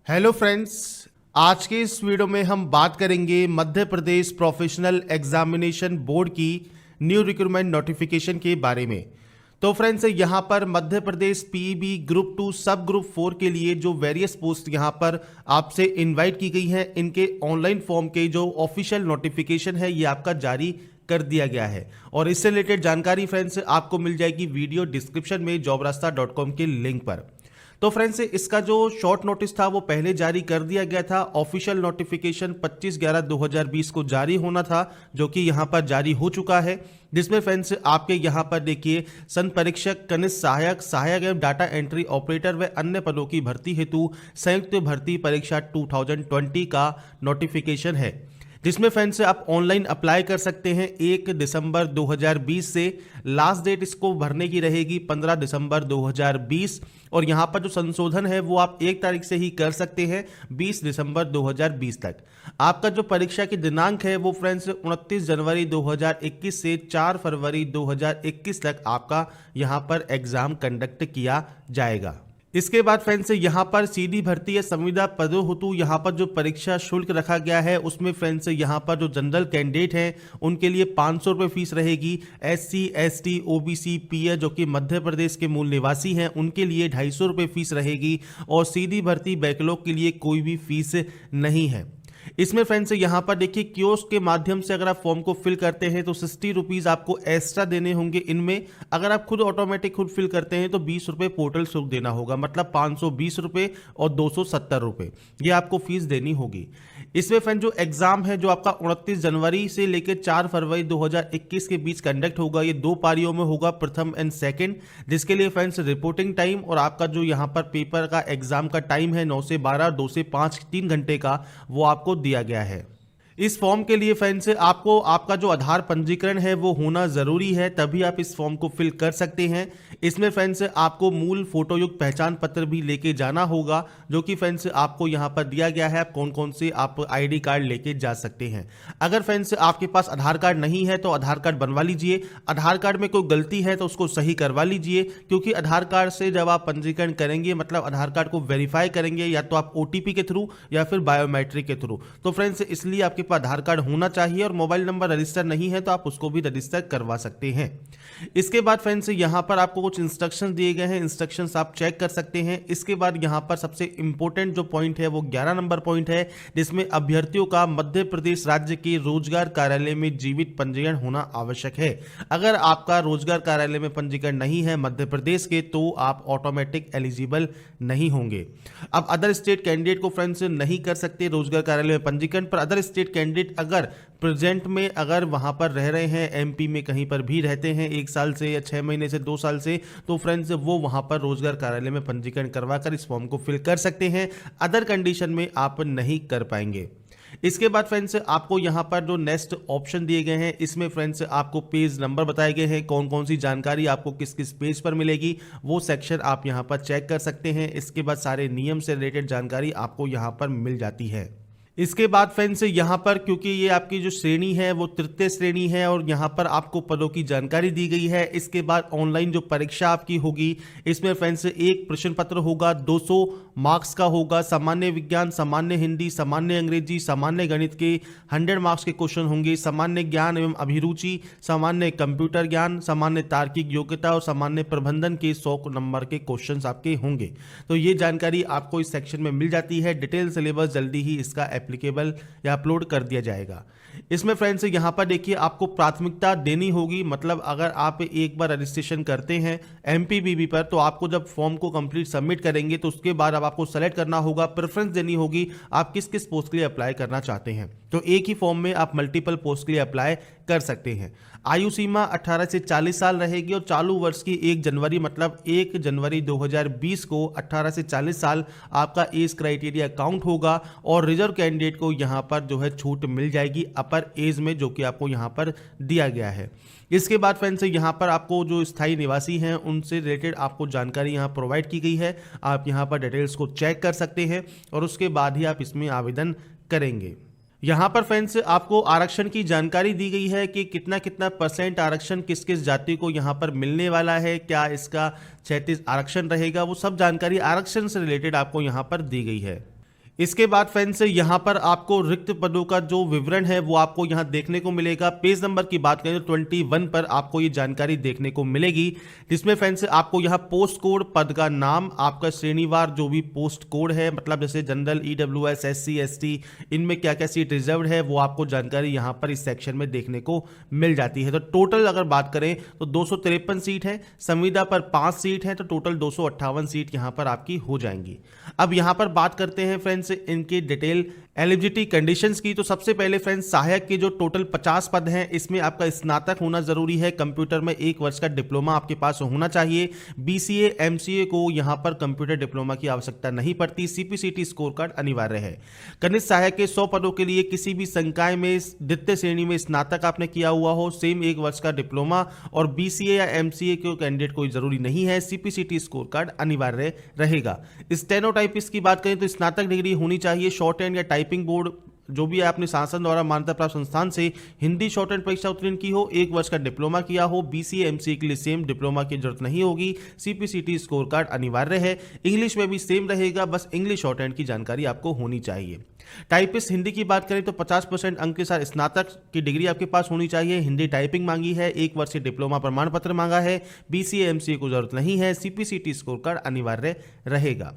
Hello friends, आज के इस वीडियो में हम बात करेंगे Madhya Pradesh professional examination board की न्यू रिक्रूटमेंट नोटिफिकेशन के बारे में। तो फ्रेंड्स, यहाँ पर मध्य प्रदेश पीईबी ग्रुप 2 सब ग्रुप 4 के लिए जो वेरियस पोस्ट यहाँ पर आपसे इनवाइट की गई हैं, इनके ऑनलाइन फॉर्म के जो ऑफिशियल नोटिफिकेशन है ये आपका जारी कर दिया गया है। और इससे रिलेटेड जानकारी फ्रेंड्स आपको मिल जाएगी वीडियो डिस्क्रिप्शन में jobrasta.com के लिंक पर। तो फ्रेंड्स, इसका जो शॉर्ट नोटिस था वो पहले जारी कर दिया गया था। ऑफिशियल नोटिफिकेशन 25/11/2020 को जारी होना था, जो कि यहां पर जारी हो चुका है, जिसमें फ्रेंड्स आपके यहां पर देखिए संघ परीक्षक, कनिष्ठ सहायक, सहायक एवं डाटा एंट्री ऑपरेटर व अन्य पदों की भर्ती हेतु संयुक्त भर्ती परीक्षा 2020 का नोटिफिकेशन है, जिसमें फ्रेंड्स आप ऑनलाइन अप्लाई कर सकते हैं 1 दिसंबर 2020 से। लास्ट डेट इसको भरने की रहेगी 15 दिसंबर 2020। और यहाँ पर जो संशोधन है वो आप 1 तारीख से ही कर सकते हैं 20 दिसंबर 2020 तक। आपका जो परीक्षा की दिनांक है वो फ्रेंड्स 29 जनवरी 2021 से 4 फरवरी 2021 तक आपका यहाँ पर एग्जाम कंडक्ट किया जाएगा। इसके बाद फ्रेंड्स यहाँ पर सीधी भर्ती या संविदा पदों हेतु यहाँ पर जो परीक्षा शुल्क रखा गया है उसमें फ्रेंड्स यहाँ पर जो जनरल कैंडिडेट हैं उनके लिए 500 रुपये फीस रहेगी। SC ST OBC PA जो कि मध्य प्रदेश के मूल निवासी हैं उनके लिए 250 रुपये फीस रहेगी। और सीधी भर्ती बैकलॉग के लिए कोई भी फीस नहीं है। इसमें फ्रेंड्स यहाँ पर देखिए कियोस्क के माध्यम से अगर आप फॉर्म को फिल करते हैं तो 60 रुपीज़ आपको एक्स्ट्रा देने होंगे इनमें। अगर आप खुद ऑटोमेटिक खुद फिल करते हैं तो 20 रुपये पोर्टल शुल्क देना होगा, मतलब 520 रुपये और 270 रुपये ये आपको फीस देनी होगी। इसमें फ्रेंड जो एग्जाम है जो आपका 29 जनवरी से लेकर 4 फरवरी 2021 के बीच कंडक्ट होगा, ये 2 पारियों में होगा, प्रथम एंड सेकंड, जिसके लिए फ्रेंड्स रिपोर्टिंग टाइम और आपका जो यहाँ पर पेपर का एग्जाम का टाइम है 9 से 12, 2 से 5, 3 घंटे का वो आपको दिया गया है। इस फॉर्म के लिए फ्रेंड्स आपको आपका जो आधार पंजीकरण है वो होना जरूरी है, तभी आप इस फॉर्म को फिल कर सकते हैं। इसमें फ्रेंड्स आपको मूल फोटोयुक्त पहचान पत्र भी लेके जाना होगा, जो कि फ्रेंड्स आपको यहाँ पर दिया गया है। आप कौन कौन से आप ID कार्ड लेके जा सकते हैं। अगर फ्रेंड्स आपके पास आधार कार्ड नहीं है तो आधार कार्ड बनवा लीजिए। आधार कार्ड में कोई गलती है तो उसको सही करवा लीजिए, क्योंकि आधार कार्ड से जब आप पंजीकरण करेंगे मतलब आधार कार्ड को वेरीफाई करेंगे या तो आप OTP के थ्रू या फिर बायोमेट्रिक के थ्रू। तो फ्रेंड्स इसलिए आपके पास आधार कार्ड होना चाहिए, और मोबाइल नंबर रजिस्टर नहीं है तो आप उसको भी रजिस्टर करवा सकते हैं। इसके बाद फ्रेंड्स यहां पर आपको कुछ इंस्ट्रक्शंस दिए गए हैं, इंस्ट्रक्शंस आप चेक कर सकते हैं। इसके बाद यहां पर सबसे इंपॉर्टेंट जो पॉइंट है वो 11 नंबर पॉइंट है, जिसमें अभ्यर्थियों का मध्य प्रदेश राज्य के रोजगार कार्यालय में जीवित पंजीकरण होना आवश्यक है। अगर आपका रोजगार कार्यालय में पंजीकरण नहीं है मध्य प्रदेश के तो आप ऑटोमेटिक एलिजिबल नहीं होंगे। अब अदर स्टेट कैंडिडेट को फ्रेंड्स नहीं कर सकते रोजगार कार्यालय में पंजीकरण, पर अदर स्टेट कैंडिडेट अगर प्रेजेंट में अगर वहां पर रह रहे हैं, MP में कहीं पर भी रहते हैं 1 साल से या 6 महीने से 2 साल से, तो फ्रेंड्स वो वहां पर रोजगार कार्यालय में पंजीकरण करवाकर इस फॉर्म को फिल कर सकते हैं। अदर कंडीशन में आप नहीं कर पाएंगे। इसके बाद फ्रेंड्स आपको यहां पर जो नेक्स्ट ऑप्शन दिए गए हैं इसमें फ्रेंड्स आपको पेज नंबर बताए गए हैं, कौन कौन सी जानकारी आपको किस किस पेज पर मिलेगी वो सेक्शन आप यहां पर चेक कर सकते हैं। इसके बाद सारे नियम से रिलेटेड जानकारी आपको यहां पर मिल जाती है। इसके बाद फ्रेंड्स यहाँ पर क्योंकि ये आपकी जो श्रेणी है वो तृतीय श्रेणी है और यहाँ पर आपको पदों की जानकारी दी गई है। इसके बाद ऑनलाइन जो परीक्षा आपकी होगी इसमें फ्रेंड्स एक प्रश्न पत्र होगा, 200 मार्क्स का होगा। सामान्य विज्ञान, सामान्य हिंदी, सामान्य अंग्रेजी, सामान्य गणित के 100 मार्क्स के क्वेश्चन होंगे। सामान्य ज्ञान एवं अभिरुचि, सामान्य कंप्यूटर ज्ञान, सामान्य तार्किक योग्यता और सामान्य प्रबंधन के 100 नंबर के क्वेश्चन आपके होंगे। तो ये जानकारी आपको इस सेक्शन में मिल जाती है। डिटेल सिलेबस जल्दी ही इसका एप्लीकेबल या अपलोड कर दिया जाएगा। इसमें फ्रेंड्स यहाँ पर देखिए आपको प्राथमिकता देनी होगी, मतलब अगर आप एक बार रजिस्ट्रेशन करते हैं MPBB पर तो आपको जब फॉर्म को कंप्लीट सबमिट करेंगे तो उसके बाद अब आपको सेलेक्ट करना होगा, प्रेफरेंस देनी होगी आप किस किस पोस्ट के लिए अप्लाई करना चाहते हैं। तो एक ही फॉर्म में आप मल्टीपल पोस्ट के लिए अप्लाई कर सकते हैं। आयु सीमा 18 से 40 साल रहेगी और चालू वर्ष की 1 जनवरी मतलब 1 जनवरी 2020 को 18 से 40 साल आपका एज क्राइटेरिया काउंट होगा। और रिजर्व कैंडिडेट को यहाँ पर जो है छूट मिल जाएगी अपर एज में, जो कि आपको यहाँ पर दिया गया है। इसके बाद फ्रेंड्स यहाँ पर आपको जो स्थायी निवासी हैं उनसे रिलेटेड आपको जानकारी यहाँ प्रोवाइड की गई है। आप यहाँ पर डिटेल्स को चेक कर सकते हैं और उसके बाद ही आप इसमें आवेदन करेंगे। यहाँ पर फ्रेंड्स आपको आरक्षण की जानकारी दी गई है कि कितना कितना % आरक्षण किस किस जाति को यहाँ पर मिलने वाला है, क्या इसका 36 आरक्षण रहेगा, वो सब जानकारी आरक्षण से रिलेटेड आपको यहाँ पर दी गई है। इसके बाद फ्रेंड्स यहाँ पर आपको रिक्त पदों का जो विवरण है वो आपको यहाँ देखने को मिलेगा। पेज नंबर की बात करें तो 21 पर आपको ये जानकारी देखने को मिलेगी, जिसमें फ्रेंड्स आपको यहाँ पोस्ट कोड, पद का नाम, आपका श्रेणीवार जो भी पोस्ट कोड है, मतलब जैसे जनरल, ईडब्ल्यूएस, एससी, एसटी, इनमें क्या क्या सीट रिजर्व है वो आपको जानकारी यहाँ पर इस सेक्शन में देखने को मिल जाती है। तो टोटल अगर बात करें तो 253 सीट है, संविदा पर 5 सीट है, तो टोटल 258 सीट यहाँ पर आपकी हो जाएंगी। अब यहाँ पर बात करते हैं फ्रेंड्स इनके डिटेल एलिजिबिलिटी कंडीशंस की। तो सबसे पहले फ्रेंड्स सहायक के जो टोटल 50 पद हैं इसमें आपका स्नातक होना जरूरी है, कंप्यूटर में 1 वर्ष का डिप्लोमा आपके पास होना चाहिए। बीसीए, एमसीए को यहां पर कंप्यूटर डिप्लोमा की आवश्यकता नहीं पड़ती। सीपीसीटी स्कोर कार्ड अनिवार्य है। कनिष्ठ सहायक के 100 पदों के लिए किसी भी संकाय में द्वितीय श्रेणी में स्नातक आपने किया हुआ हो, सेम 1 वर्ष का डिप्लोमा, और बीसीए या एमसीए के कैंडिडेट कोई जरूरी नहीं है। सीपीसीटी स्कोर कार्ड अनिवार्य रहेगा। स्टेनोटाइपिस्ट की बात करें तो स्नातक डिग्री होनी चाहिए। शॉर्ट हैंड या टाइपिंग बोर्ड जो भी आपने शासन द्वारा मान्यता प्राप्त संस्थान से हिंदी शॉर्ट हैंड परीक्षा उत्तीर्ण की हो, 1 वर्ष का डिप्लोमा किया हो। बीसीए, एमसीए के लिए सेम डिप्लोमा की जरूरत नहीं होगी। सीपीसीटी स्कोर कार्ड अनिवार्य है। इंग्लिश में भी सेम रहेगा, बस इंग्लिश शॉर्ट हैंड की जानकारी आपको होनी चाहिए। टाइपिस्ट हिंदी की बात करें तो 50% अंक के साथ स्नातक की डिग्री आपके पास होनी चाहिए। हिंदी टाइपिंग मांगी है, 1 वर्ष डिप्लोमा प्रमाण पत्र मांगा है। बीसीए, एमसीए को जरूरत नहीं है। सीपीसीटी स्कोर कार्ड अनिवार्य रहेगा।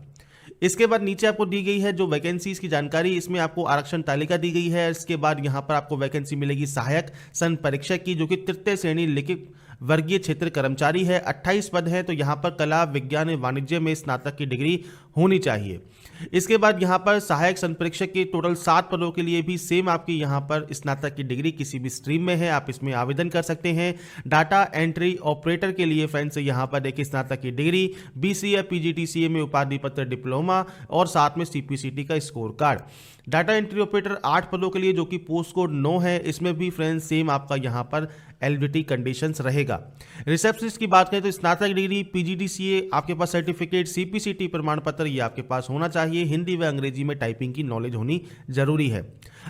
इसके बाद नीचे आपको दी गई है जो वैकेंसीज की जानकारी, इसमें आपको आरक्षण तालिका दी गई है। इसके बाद यहां पर आपको वैकेंसी मिलेगी सहायक सन् परीक्षक की, जो कि तृतीय श्रेणी लिखित वर्गीय क्षेत्र कर्मचारी है। 28 पद हैं, तो यहां पर कला, विज्ञान, वाणिज्य में स्नातक की डिग्री होनी चाहिए। इसके बाद यहां पर सहायक संप्रेक्षक के टोटल 7 पदों के लिए भी सेम आपकी यहां पर स्नातक की डिग्री किसी भी स्ट्रीम में है, आप इसमें आवेदन कर सकते हैं। डाटा एंट्री ऑपरेटर के लिए फ्रेंड्स यहां पर एक स्नातक की डिग्री, बीसी या पीजीटीसीए में उपाधि पत्र, डिप्लोमा और साथ में सीपीसीटी का score card. Data entry operator 8 पदों के लिए जो कि पोस्ट कोड 9 है, इसमें भी फ्रेंड्स सेम आपका यहां पर एलिजिबिलिटी कंडीशंस रहेगा। रिसेप्शनिस्ट की बात करें तो स्नातक डिग्री, पीजीडीसीए आपके पास सर्टिफिकेट, सीपीसीटी प्रमाण पत्र ये आपके पास होना चाहिए। हिंदी व अंग्रेजी में टाइपिंग की नॉलेज होनी जरूरी है।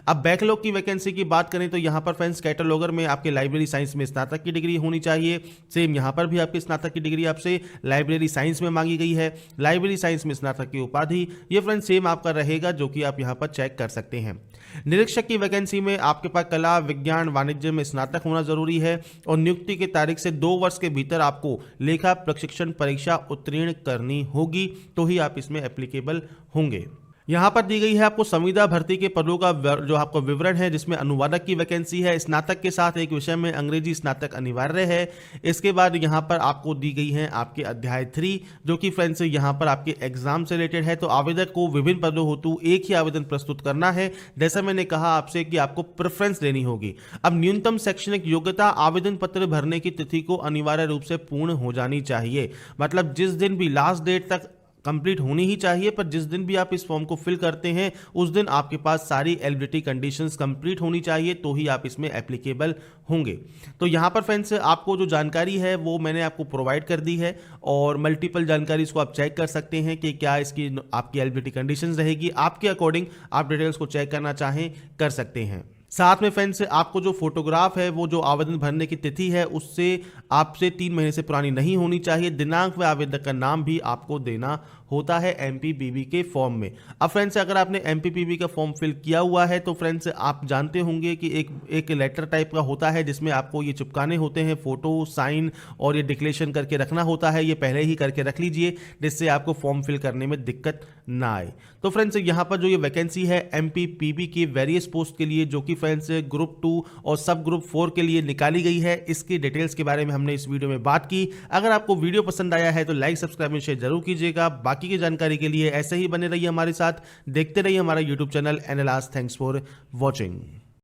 अब बैकलॉग की वैकेंसी की बात करें तो यहां पर फ्रेंड्स कैटलॉगर में आपके लाइब्रेरी साइंस में स्नातक की डिग्री होनी चाहिए। सेम यहां पर भी आपकी स्नातक की डिग्री आपसे लाइब्रेरी साइंस में मांगी गई है। लाइब्रेरी साइंस में स्नातक की उपाधि ये फ्रेंड्स सेम आपका रहेगा, जो कि आप यहां पर चेक कर सकते हैं। निरीक्षक की वैकेंसी में आपके पास कला, विज्ञान, वाणिज्य में स्नातक होना जरूरी है और नियुक्ति की तारीख से 2 वर्ष के भीतर आपको लेखा प्रशिक्षण परीक्षा उत्तीर्ण करनी होगी, तो ही आप इसमें एप्लीकेबल होंगे। यहां पर दी गई है आपको संविदा भर्ती के पदों का जो आपको विवरण है, जिसमें अनुवादक की वैकेंसी है। स्नातक के साथ एक विषय में अंग्रेजी स्नातक अनिवार्य है। इसके बाद यहां पर आपको दी गई है आपके अध्याय 3, जो कि फ्रेंड्स यहां पर आपके एग्जाम से रिलेटेड है। तो आवेदक को विभिन्न पदों हेतु एक ही आवेदन प्रस्तुत करना है। जैसा मैंने कहा आपसे कि आपको प्रेफरेंस देनी होगी। अब न्यूनतम शैक्षणिक योग्यता आवेदन पत्र भरने की तिथि को अनिवार्य रूप से पूर्ण हो जानी चाहिए, मतलब जिस दिन भी लास्ट डेट तक कंप्लीट होनी ही चाहिए, पर जिस दिन भी आप इस फॉर्म को फिल करते हैं उस दिन आपके पास सारी एलिजिबिलिटी कंडीशंस कंप्लीट होनी चाहिए, तो ही आप इसमें एप्लीकेबल होंगे। तो यहाँ पर फ्रेंड्स आपको जो जानकारी है वो मैंने आपको प्रोवाइड कर दी है और मल्टीपल जानकारी इसको आप चेक कर सकते हैं कि क्या इसकी आपकी एलिजिबिलिटी कंडीशंस रहेगी। आपके अकॉर्डिंग आप डिटेल्स को चेक करना चाहें कर सकते हैं। साथ में फ्रेंड्स आपको जो फोटोग्राफ है वो जो आवेदन भरने की तिथि है उससे आपसे 3 महीने से पुरानी नहीं होनी चाहिए। दिनांक व आवेदक का नाम भी आपको देना होता है एमपीपीबी के फॉर्म में। अब फ्रेंड्स अगर आपने एमपीपीबी का फॉर्म फिल किया हुआ है तो फ्रेंड्स आप जानते होंगे कि एक लेटर टाइप का होता है जिसमें आपको ये चिपकाने होते हैं फोटो, साइन और ये डिक्लेरेशन करके रखना होता है। ये पहले ही करके रख लीजिए जिससे आपको फॉर्म फिल करने में दिक्कत ना आए। तो फ्रेंड्स यहाँ पर जो ये वैकेंसी है एमपीपीबी की वेरियस पोस्ट के लिए, जो कि फ्रेंड्स ग्रुप 2 और सब ग्रुप 4 के लिए निकाली गई है, इसकी डिटेल्स के बारे में हमने इस वीडियो में बात की। अगर आपको वीडियो पसंद आया है तो लाइक, सब्सक्राइब और शेयर जरूर कीजिएगा। बाकी की जानकारी के लिए ऐसे ही बने रहिए हमारे साथ, देखते रहिए हमारा यूट्यूब चैनल एनालास्ट। Thanks for watching.